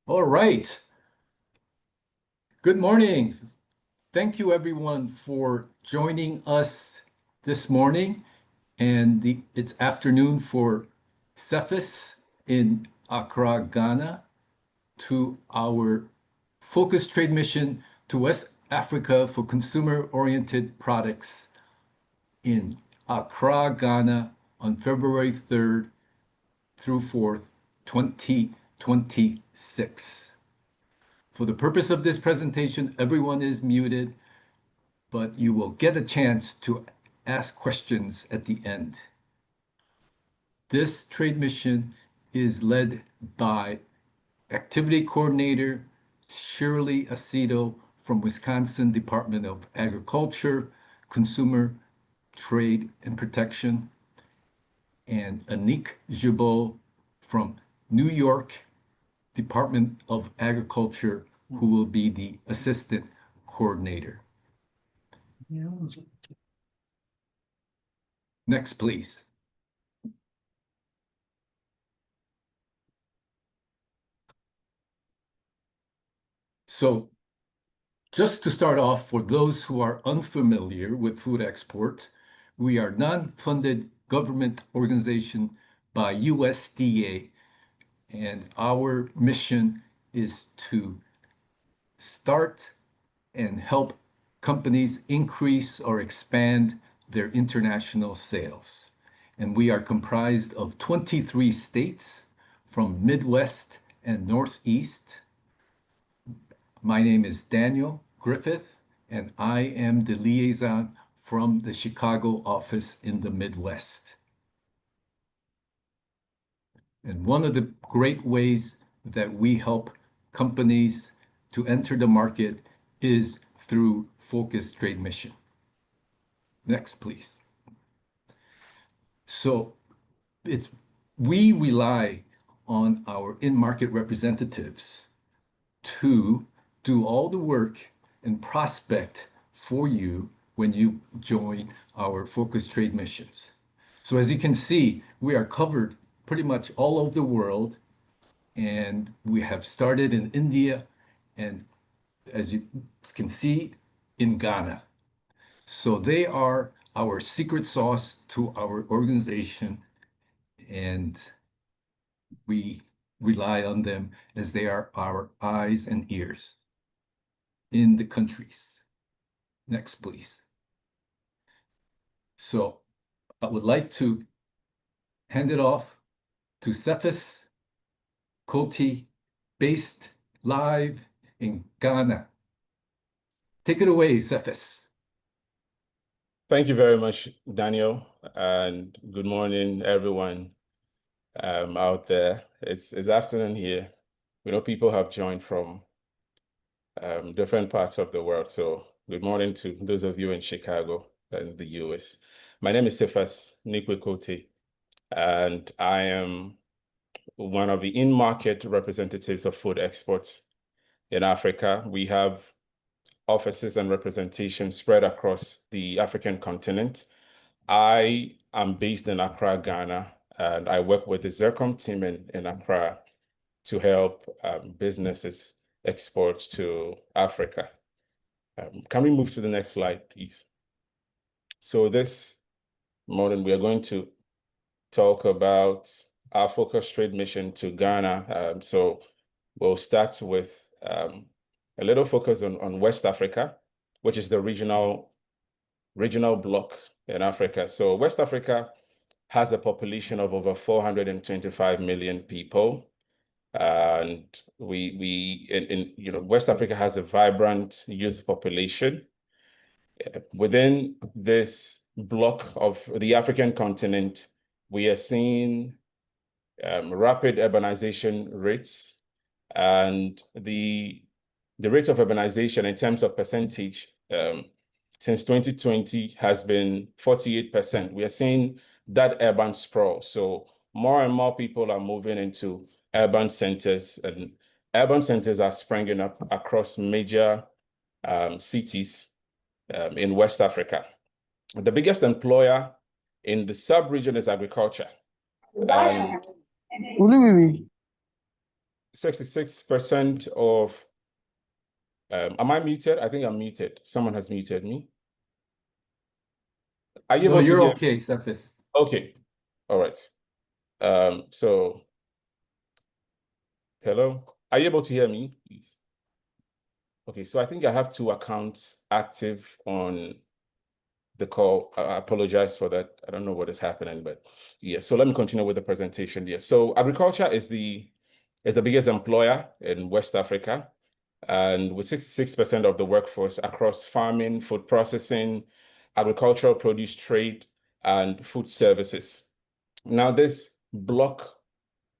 All right. Good morning. Thank you everyone for joining us this morning and it's afternoon for Cephas in Accra, Ghana, to our focus trade mission to West Africa for consumer-oriented products in Accra, Ghana on February 3rd through 4th, 2026. For the purpose of this presentation, everyone is muted, but you will get a chance to ask questions at the end. This trade mission is led by Activity Coordinator Shirley Aceto from Wisconsin Department of Agriculture, Consumer, Trade, and Protection, and Anik Jabot from New York Department of Agriculture, who will be the Assistant Coordinator. Next, please. So just to start off, for those who are unfamiliar with food export, we are non-funded government organization by USDA, and our mission is to start and help companies increase or expand their international sales. And we are comprised of 23 states from Midwest and Northeast. My name is Daniel Griffith, and I am the liaison from the Chicago office in the Midwest. And one of the great ways that we help companies to enter the market is through focused trade mission. Next, please. So we rely on our in-market representatives to do all the work and prospect for you when you join our focused trade missions. So as you can see, we are covered pretty much all over the world, and we have started in India, and as you can see, in Ghana. So they are our secret sauce to our organization, and we rely on them as they are our eyes and ears in the countries. Next, please. So I would like to hand it off to Cephas Koti, based live in Ghana. Take it away, Cephas. Thank you very much, Daniel, and good morning, everyone out there. It's afternoon here. We know people have joined from different parts of the world, so good morning to those of you in Chicago and the US. My name is Cephas Nikwekoti, and I am one of the in-market representatives of food exports in Africa. We have offices and representation spread across the African continent. I am based in Accra, Ghana, and I work with the Zircom team in Accra to help businesses export to Africa. Can we move to the next slide, please? So this morning, we are going to talk about our focus trade mission to Ghana. So we'll start with a little focus on West Africa, which is the regional bloc in Africa. So West Africa has a population of over 425 million people. And West Africa has a vibrant youth population. Within this block of the African continent, we are seeing rapid urbanization rates, and the rate of urbanization in terms of percentage since 2020 has been 48%. We are seeing that urban sprawl. So more and more people are moving into urban centers, and urban centers are springing up across major cities in West Africa. The biggest employer in the sub-region is agriculture. 66% of, am I muted? I think I'm muted. Someone has muted me. Are you No, able to you're hear? okay, Cephas. Okay. All right. So hello. Are you able to hear me, please? Okay, so I think I have two accounts active on the call. I apologize for that. I don't know what is happening, but yeah. So let me continue with the presentation here. So agriculture is the biggest employer in West Africa, and with 66% of the workforce across farming, food processing, agricultural produce trade, and food services. Now, this block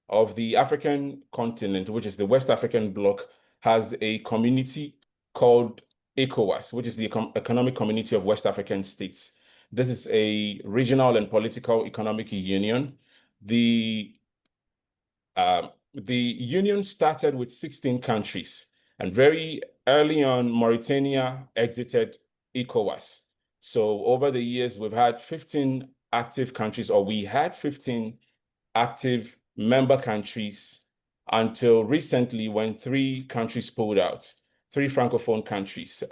of the African continent, which is the West African bloc, has a community called ECOWAS, which is the Economic Community of West African States. This is a regional and political economic union. The the union started with 16 countries, and very early on, Mauritania exited ECOWAS. So over the years, we've had 15 active countries, or we had 15 active member countries until recently when three countries pulled out, three Francophone countries.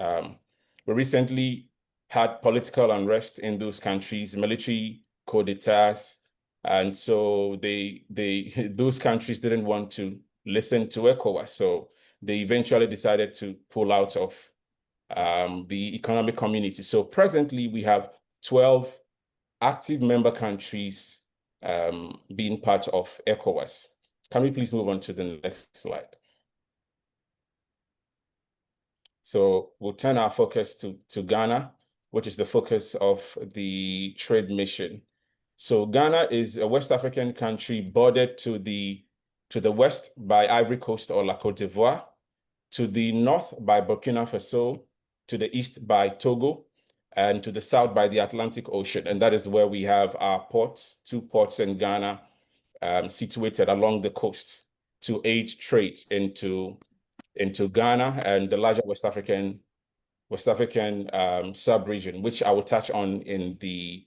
We recently had political unrest in those countries, military coups d'etats, and so those countries didn't want to listen to ECOWAS, so they eventually decided to pull out of the economic community. So presently we have 12 active member countries being part of ECOWAS. Can we please move on to the next slide? So we'll turn our focus to Ghana, which is the focus of the trade mission. So Ghana is a West African country bordered to the west by Ivory Coast or La Côte d'Ivoire, to the north by Burkina Faso, to the east by Togo, and to the south by the Atlantic Ocean. And that is where we have our ports, two ports in Ghana, situated along the coast to aid trade into Ghana and the larger West African sub-region, which I will touch on in the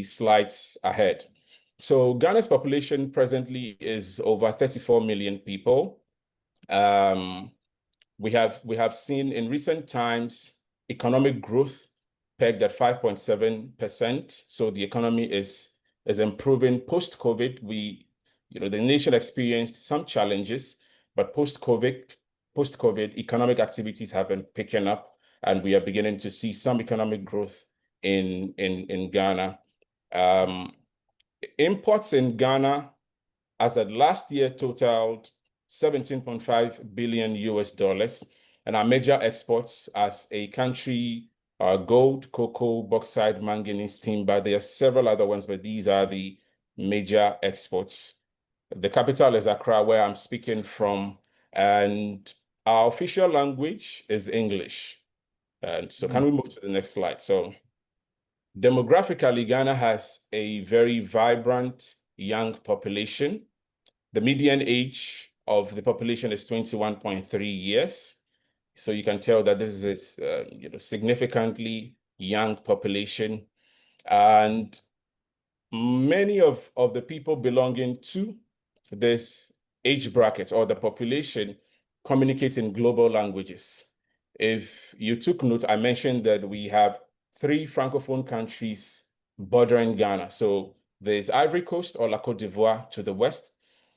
slides ahead. So Ghana's population presently is over 34 million people. We have seen in recent times economic growth pegged at 5.7%. So the economy is improving post-COVID. The nation experienced some challenges, but post-COVID, economic activities have been picking up, and we are beginning to see some economic growth in Ghana. Imports in Ghana as at last year totaled 17.5 billion US dollars, and our major exports as a country are gold, cocoa, bauxite, manganese, timber. There are several other ones, but these are the major exports. The capital is Accra, where I'm speaking from, and our official language is English. And so can we move to the next slide? So demographically, Ghana has a very vibrant young population. The median age of the population is 21.3 years. So you can tell that this is a significantly young population. And many of the people belonging to this age bracket or the population communicate in global languages. If you took note, I mentioned that we have three Francophone countries bordering Ghana. So there's Ivory Coast or La Côte d'Ivoire to the west.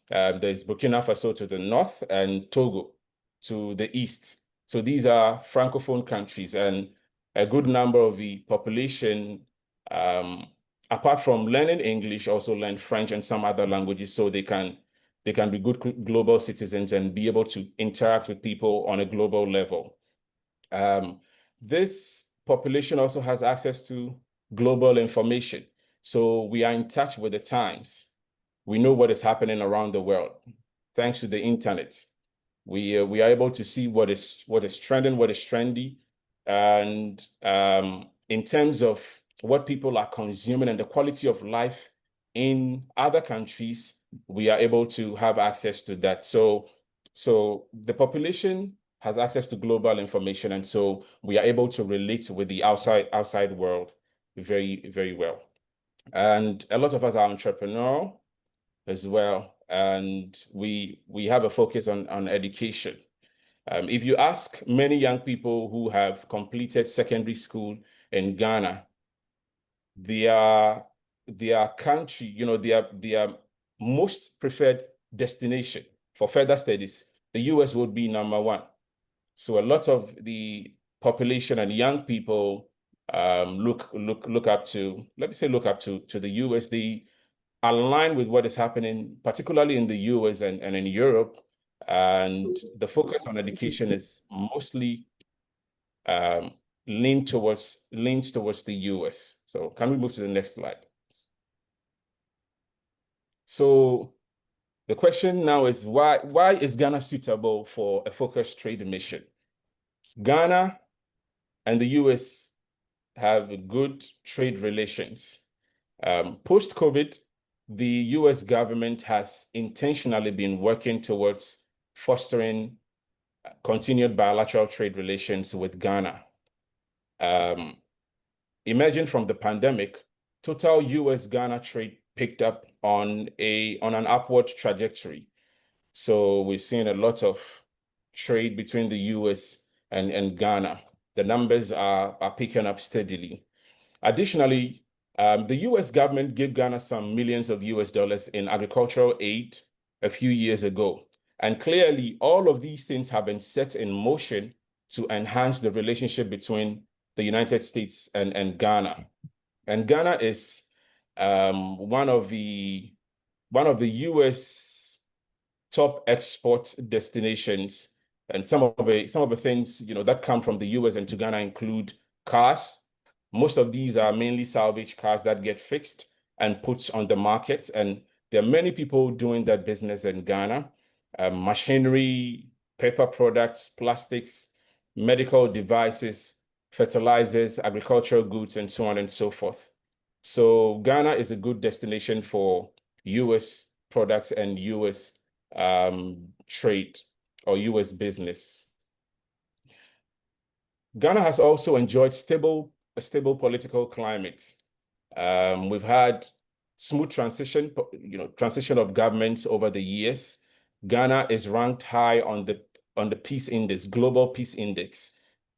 There's Burkina Faso to the north and Togo to the east. So these are Francophone countries, and a good number of the population, apart from learning English, also learn French and some other languages, so they can be good global citizens and be able to interact with people on a global level. This population also has access to global information. So we are in touch with the times. We know what is happening around the world. Thanks to the internet, we are able to see what is trending, what is trendy, and in terms of what people are consuming and the quality of life in other countries, we are able to have access to that. So the population has access to global information, and so we are able to relate with the outside world very, very well. And a lot of us are entrepreneurial as well. and we have a focus on education. If you ask many young people who have completed secondary school in Ghana, their country, their most preferred destination for further studies, the US would be number one. So a lot of the population and young people look up to, let me say, look up to the US. They align with what is happening, particularly in the US and in Europe. And the focus on education is mostly um, leans towards the US. So can we move to the next slide? So the question now is why is Ghana suitable for a focused trade mission? Ghana and the US have good trade relations. Post-COVID, the US government has intentionally been working towards fostering continued bilateral trade relations with Ghana. Emerging from the pandemic, total US-Ghana trade picked up on an upward trajectory. So we're seeing a lot of trade between the US and Ghana. The numbers are picking up steadily. Additionally, the US government gave Ghana some millions of US dollars in agricultural aid a few years ago. And clearly, all of these things have been set in motion to enhance the relationship between the United States and Ghana. And Ghana is one of the US top export destinations. And some of the things that come from the US and to Ghana include cars. Most of these are mainly salvage cars that get fixed and put on the market. And there are many people doing that business in Ghana. Machinery, paper products, plastics, medical devices, fertilizers, agricultural goods, and so on and so forth. So Ghana is a good destination for US products and US trade or US business. Ghana has also enjoyed a stable political climate. We've had smooth transition of governments over the years. Ghana is ranked high on the peace index, global peace index.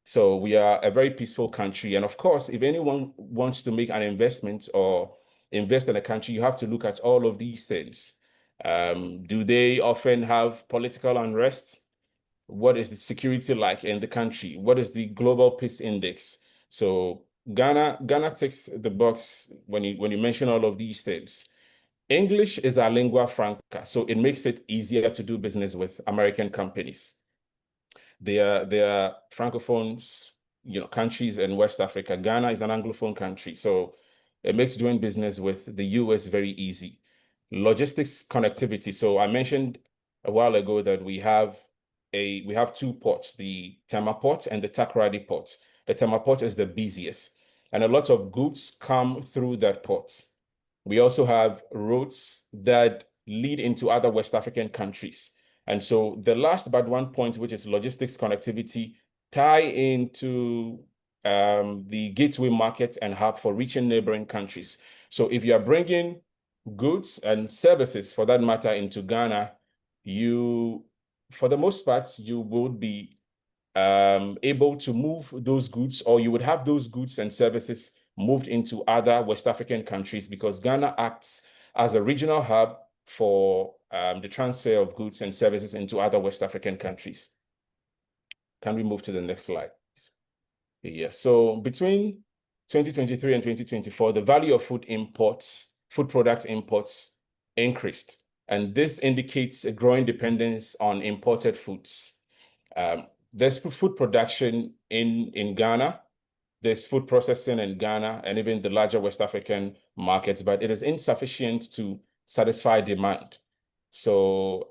So we are a very peaceful country. And of course, if anyone wants to make an investment or invest in a country, you have to look at all of these things. Do they often have political unrest? What is the security like in the country? What is the global peace index? So Ghana ticks the box when you mention all of these things. English is our lingua franca, so it makes it easier to do business with American companies. They are francophone, countries in West Africa. Ghana is an Anglophone country, so it makes doing business with the US very easy. Logistics connectivity. So I mentioned a while ago that we have two ports, the Tema port and the Takoradi port. The Tema port is the busiest, and a lot of goods come through that port. We also have roads that lead into other West African countries. And so the last but one point, which is logistics connectivity, tie into the gateway market and hub for reaching neighboring countries. So if you are bringing goods and services, for that matter, into Ghana, for the most part, you would be able to move those goods, or you would have those goods and services moved into other West African countries, because Ghana acts as a regional hub for the transfer of goods and services into other West African countries. Can we move to the next slide? Yeah, so between 2023 and 2024, the value of food products imports increased. And this indicates a growing dependence on imported foods. There's food production in Ghana, there's food processing in Ghana and even the larger West African markets, but it is insufficient to satisfy demand. So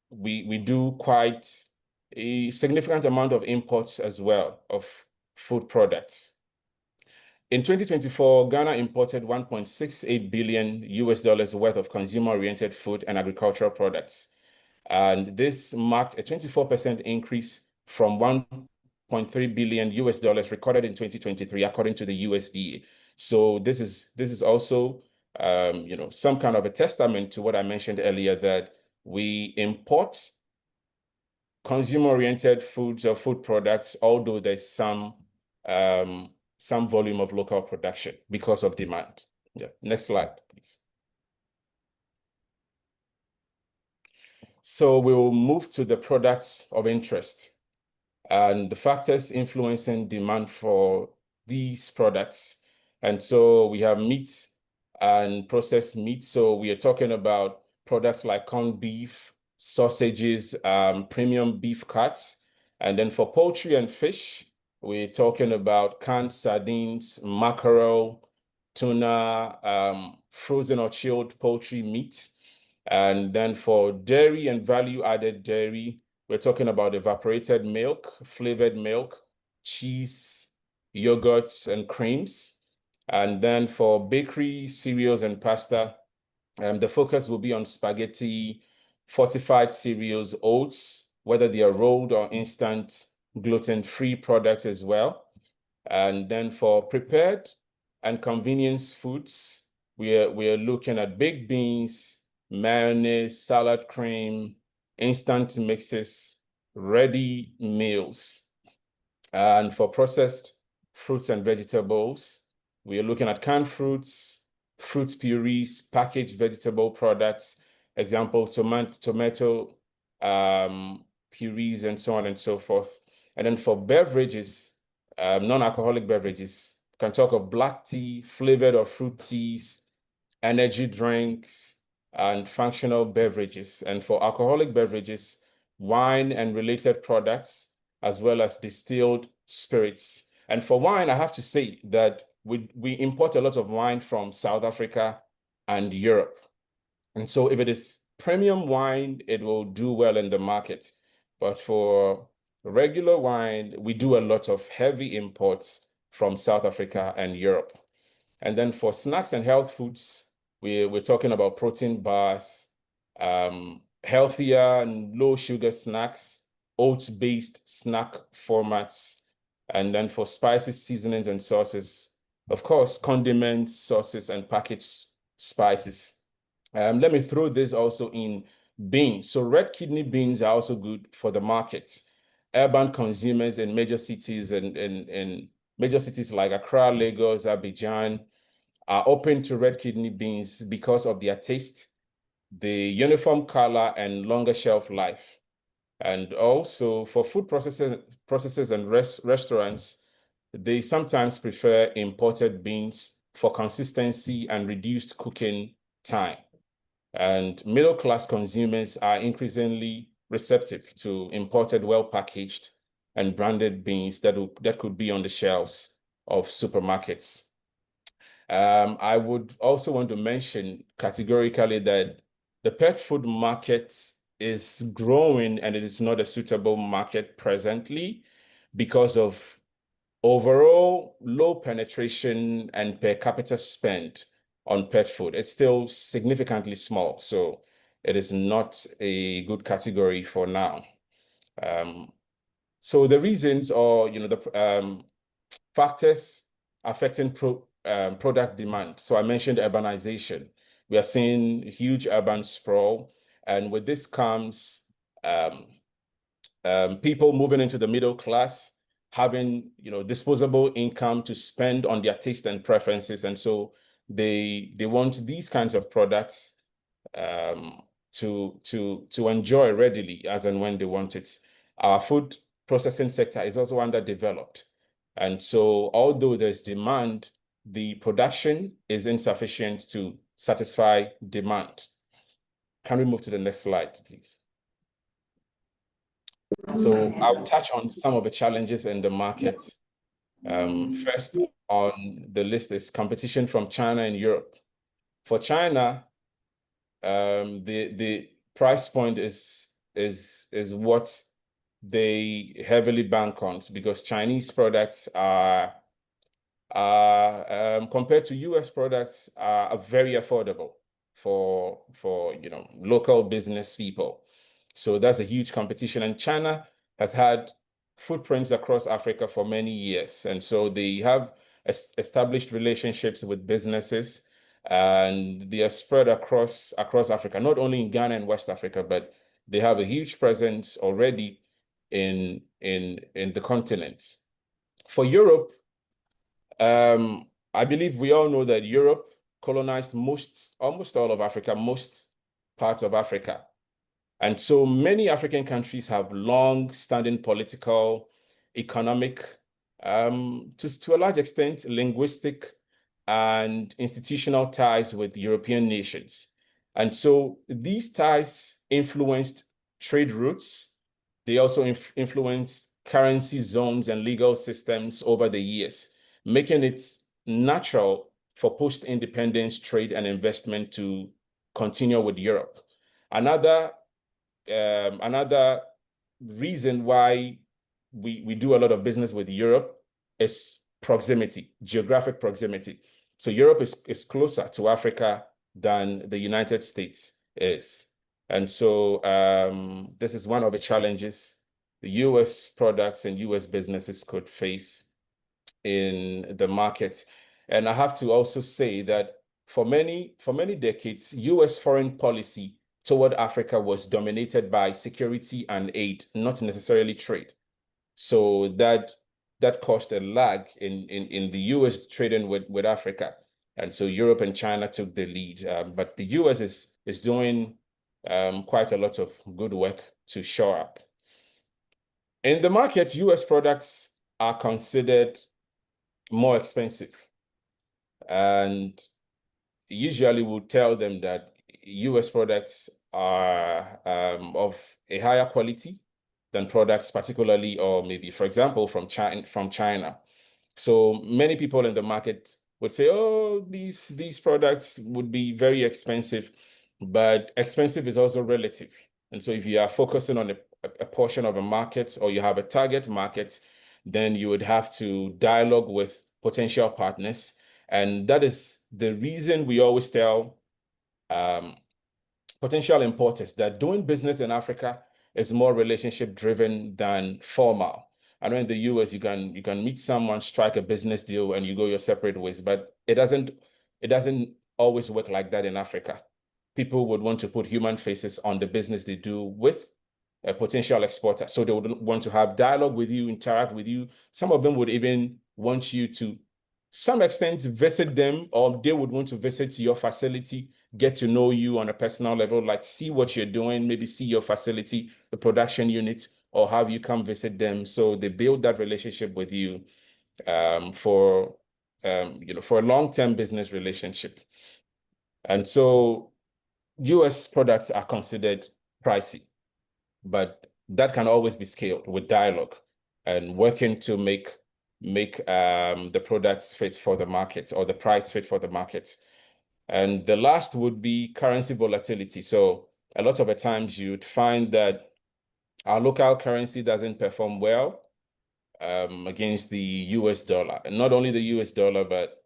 we do quite a significant amount of imports as well of food products. In 2024, Ghana imported 1.68 billion US dollars worth of consumer-oriented food and agricultural products. And this marked a 24% increase from 1.3 billion US dollars recorded in 2023, according to the USDA. So this is also some kind of a testament to what I mentioned earlier, that we import consumer-oriented foods or food products, although there's some volume of local production because of demand. Yeah, next slide, please. So we will move to the products of interest and the factors influencing demand for these products. And so we have meat and processed meat. So we are talking about products like corned beef, sausages, premium beef cuts. And then for poultry and fish, we're talking about canned sardines, mackerel, tuna, frozen or chilled poultry meat. And then for dairy and value-added dairy, we're talking about evaporated milk, flavored milk, cheese, yogurts, and creams. And then for bakery, cereals, and pasta, the focus will be on spaghetti, fortified cereals, oats, whether they are rolled or instant, gluten-free products as well. And then for prepared and convenience foods, we are looking at baked beans, mayonnaise, salad cream, instant mixes, ready meals. And for processed fruits and vegetables, we are looking at canned fruits, fruit purees, packaged vegetable products, example, tomato purees, and so on and so forth. And then for beverages, non-alcoholic beverages, can talk of black tea, flavored or fruit teas, energy drinks, and functional beverages. And for alcoholic beverages, wine and related products, as well as distilled spirits. And for wine, I have to say that we import a lot of wine from South Africa and Europe. And so if it is premium wine, it will do well in the market. But for regular wine, we do a lot of heavy imports from South Africa and Europe. And then for snacks and health foods, we're talking about protein bars, healthier and low sugar snacks, oat-based snack formats. And then for spices, seasonings, and sauces, of course, condiments, sauces, and packaged spices. Let me throw this also in beans. So red kidney beans are also good for the market. Urban consumers in major cities and major cities like Accra, Lagos, Abidjan are open to red kidney beans because of their taste, the uniform color, and longer shelf life. And also for food processors and restaurants, they sometimes prefer imported beans for consistency and reduced cooking time. And middle-class consumers are increasingly receptive to imported, well-packaged and branded beans that could be on the shelves of supermarkets. I would also want to mention categorically that the pet food market is growing, and it is not a suitable market presently because of overall low penetration and per capita spend on pet food. It's still significantly small, so it is not a good category for now. So the reasons, or the factors affecting product demand. So I mentioned urbanization. We are seeing huge urban sprawl, and with this comes people moving into the middle class, having disposable income to spend on their taste and preferences, and so they want these kinds of products to enjoy readily as and when they want it. Our food processing sector is also underdeveloped, and so although there's demand, the production is insufficient to satisfy demand. Can we move to the next slide, please? So I'll touch on some of the challenges in the market. First on the list is competition from China and Europe. For China, the price point is what they heavily bank on, because Chinese products are compared to US products are very affordable for local business people. So that's a huge competition. And China has had footprints across Africa for many years. And so they have established relationships with businesses. And so they and they are spread across Africa, not only in Ghana and West Africa, but they have a huge presence already in the continent. For Europe, I believe we all know that Europe colonized almost all of Africa, most parts of Africa. And so many African countries have long-standing political, economic, to a large extent, linguistic and institutional ties with European nations. And so these ties influenced trade routes. They also influenced currency zones and legal systems over the years, making it natural for post-independence trade and investment to continue with Europe. Another reason why we do a lot of business with Europe is proximity, geographic proximity. So Europe is closer to Africa than the United States is. And so this is one of the challenges the US products and US businesses could face in the market. And I have to also say that for many decades, US foreign policy toward Africa was dominated by security and aid, not necessarily trade. So that caused a lag in the US trading with Africa. And so Europe and China took the lead. But the US is doing quite a lot of good work to shore up. In the market, US products are considered more expensive. And usually we'll tell them that US products are of a higher quality than products, particularly, or maybe, for example, from China. So many people in the market would say, oh, these products would be very expensive, but expensive is also relative. And so if you are focusing on a portion of a market or you have a target market, then you would have to dialogue with potential partners. And that is the reason we always tell potential importers that doing business in Africa is more relationship driven than formal. I know in the US you can meet someone, strike a business deal, and you go your separate ways, but it doesn't always work like that in Africa. People would want to put human faces on the business they do with a potential exporter. So they would want to have dialogue with you, interact with you. Some of them would even want you to some extent visit them, or they would want to visit your facility, get to know you on a personal level, like see what you're doing, maybe see your facility, the production unit, or have you come visit them. So they build that relationship with you for a long-term business relationship. And so US products are considered pricey, but that can always be scaled with dialogue and working to make the products fit for the market or the price fit for the market. And the last would be currency volatility. So a lot of the times you'd find that our local currency doesn't perform well against the US dollar, and not only the US dollar, but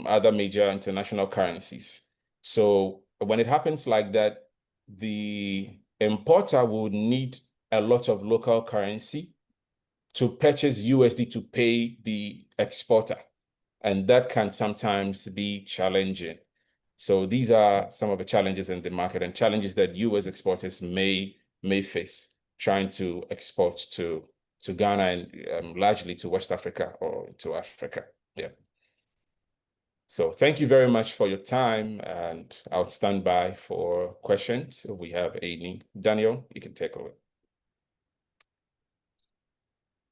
other major international currencies. So when it happens like that, the importer would need a lot of local currency to purchase USD to pay the exporter. And that can sometimes be challenging. So these are some of the challenges in the market and challenges that US exporters may face trying to export to Ghana and largely to West Africa or to Africa. Yeah. So thank you very much for your time, and I'll stand by for questions. We have Amy. Daniel, you can take over.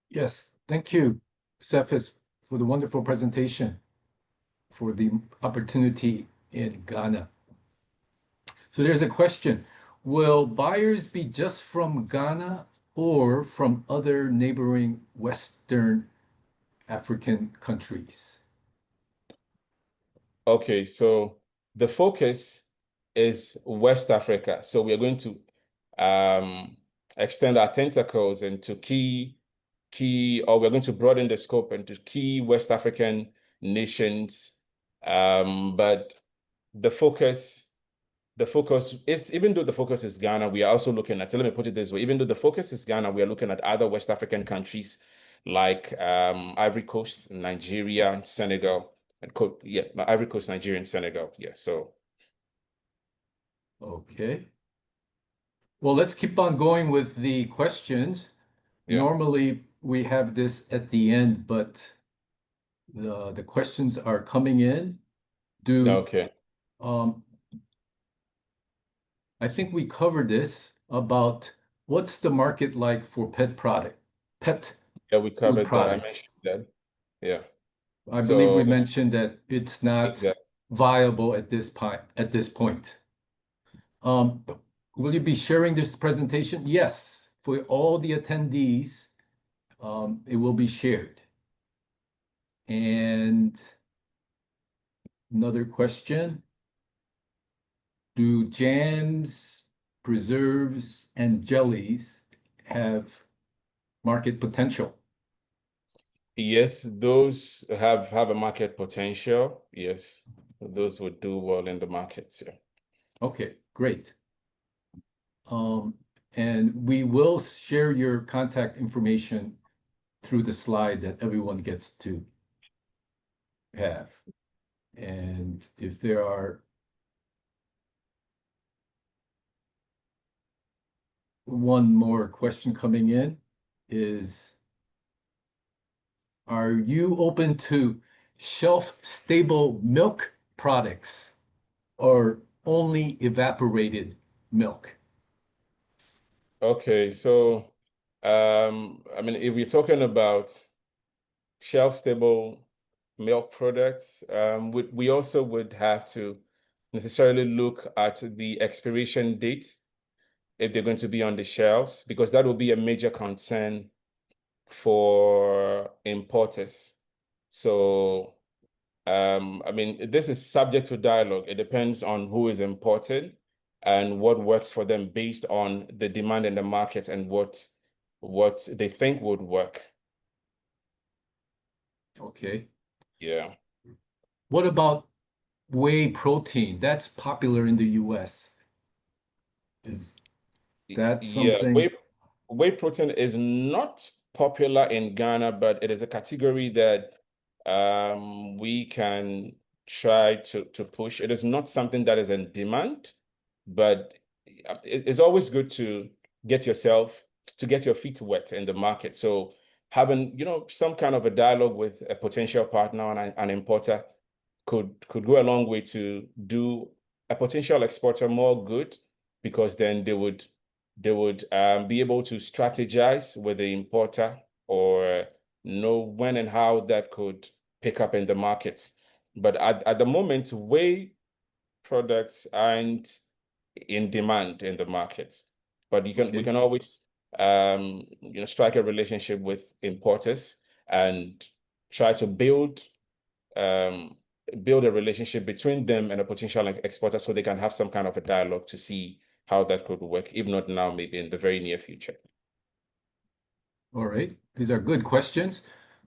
Yes, thank you, Cephas, for the wonderful presentation, for the opportunity in Ghana. So there's a question. Will buyers be just from Ghana or from other neighboring Western African countries? Okay, so the focus is West Africa. So we are going to extend our tentacles into or we're going to broaden the scope into key West African nations. But the focus is, even though the focus is Ghana, we are also looking at, so let me put it this way, even though the focus is Ghana, we are looking at other West African countries like Ivory Coast, Nigeria, Senegal, and yeah, Ivory Coast, Nigeria, and Senegal. Yeah, so Okay. Well, let's keep on going with the questions. yeah. Normally we have this at the end, but the questions are coming in. Do Okay. um, I think we covered this about what's the market like for pet Yeah, we food covered that. I mentioned products. that. Yeah. I believe we So mentioned that it's not exactly. viable at this point. Um, will you be sharing this presentation? Yes, for all the attendees, it will be shared. And another question, do jams, preserves, and jellies have market potential? Yes, those have a market potential. Yes, those would do well in the markets. Yeah. Okay, great. Um, and we will share your contact information through the slide that everyone gets to have. And if there are one more question coming in is, are you open to shelf-stable milk products or only evaporated milk? Okay, so I mean, if we're talking about shelf-stable milk products, we also would have to necessarily look at the expiration dates if they're going to be on the shelves, because that will be a major concern for importers. So, I mean, this is subject to dialogue. It depends on who is importing and what works for them based on the demand in the market and what they think would work. Okay. Yeah. What about whey protein? That's popular in the US. Is that Yeah, something? whey protein is not popular in Ghana, but it is a category that we can try to push. It is not something that is in demand, but it's always good to get your feet wet in the market. So having, some kind of a dialogue with a potential partner and an importer could go a long way to do a potential exporter more good, because then they would be able to strategize with the importer or know when and how that could pick up in the market. But at the moment, whey products aren't in demand in the market. But we Okay. can always strike a relationship with importers and try to um, build a relationship between them and a potential exporter, so they can have some kind of a dialogue to see how that could work. If not now, maybe in the very near future. All right. These are good questions.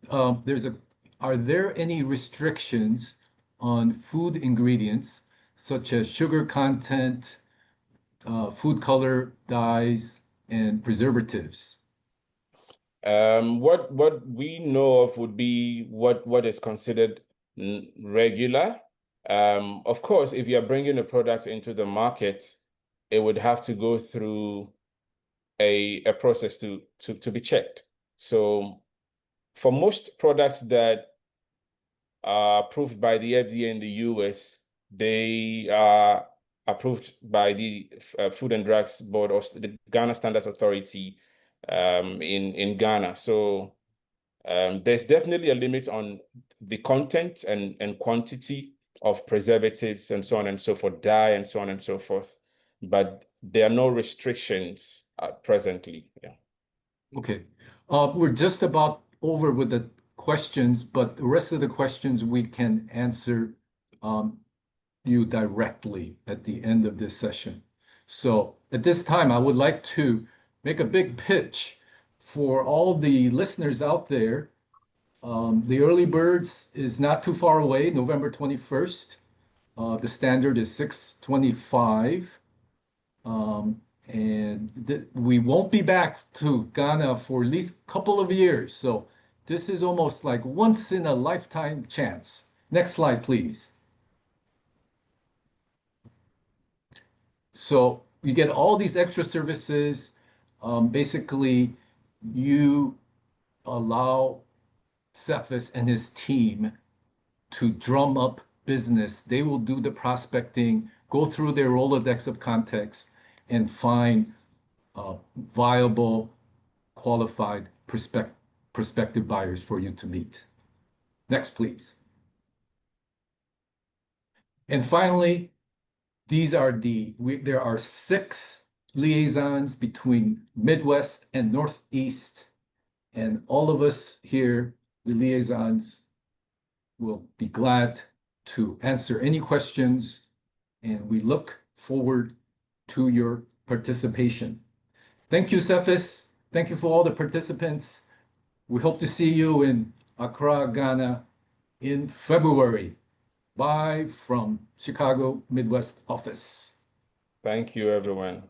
Are there any restrictions on food ingredients such as sugar content, food color, dyes, and preservatives? What we know of would be what is considered regular. Of course, if you are bringing a product into the market, it would have to go through a process to be checked. So for most products that are approved by the FDA in the US, they are approved by the Food and Drugs Board, or the Ghana Standards Authority, in Ghana. So there's definitely a limit on the content and quantity of preservatives and so on and so forth, dye and so on and so forth. But there are no restrictions presently. Yeah. Okay. We're just about over with the questions, but the rest of the questions we can answer um, you directly at the end of this session. So at this time, I would like to make a big pitch for all the listeners out there. The early birds is not too far away, November 21st. The standard is 625. And we won't be back to Ghana for at least a couple of years. So this is almost like once in a lifetime chance. Next slide, please. So you get all these extra services. Basically, you allow Cephas and his team to drum up business. They will do the prospecting, go through their Rolodex of contacts, and find viable, qualified prospective buyers for you to meet. Next, please. And finally, there are 6 liaisons between Midwest and Northeast, and all of us here, the liaisons, will be glad to answer any questions, and we look forward to your participation. Thank you, Cephas. Thank you for all the participants. We hope to see you in Accra, Ghana in February. Bye from Chicago Midwest office. Thank you, everyone.